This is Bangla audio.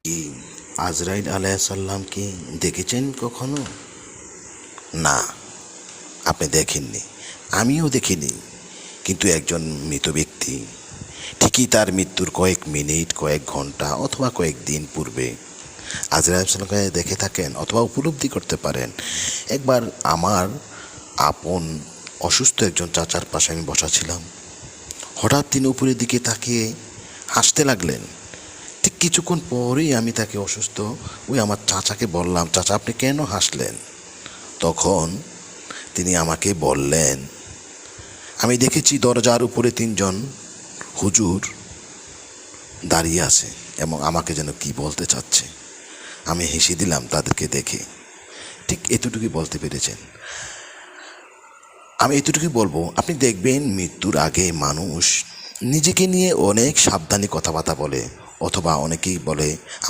কি আজরাইল আলাইসাল্লাম কি দেখেছেন কখনো? না, আপনি দেখেননি, আমিও দেখিনি। কিন্তু একজন মৃত ব্যক্তি ঠিকই তার মৃত্যুর কয়েক মিনিট, কয়েক ঘন্টা অথবা কয়েক দিন পূর্বে আজরাইল আলাইসাল্লামকে দেখে থাকেন অথবা উপলব্ধি করতে পারেন। একবার আমার আপন অসুস্থ একজন চাচার পাশে আমি বসা ছিলাম। হঠাৎ তিনি উপরের দিকে তাকিয়ে হাসতে লাগলেন। ঠিক কিছুক্ষণ পরেই আমি তাকে অসুস্থ ওই আমার চাচাকে বললাম, চাচা আপনি কেন হাসলেন? তখন তিনি আমাকে বললেন, আমি দেখেছি দরজার উপরে 3জন হুজুর দাঁড়িয়ে আছে এবং আমাকে যেন কি বলতে চাচ্ছে। আমি হেসে দিলাম তাদেরকে দেখে। ঠিক এতটুকুই বলতে পেরেছেন। আমি এতটুকুই বলবো, আপনি দেখবেন মৃত্যুর আগে মানুষ নিজেকে নিয়ে অনেক সাবধানী কথাবার্তা বলে, অথবা অনেকেই বলে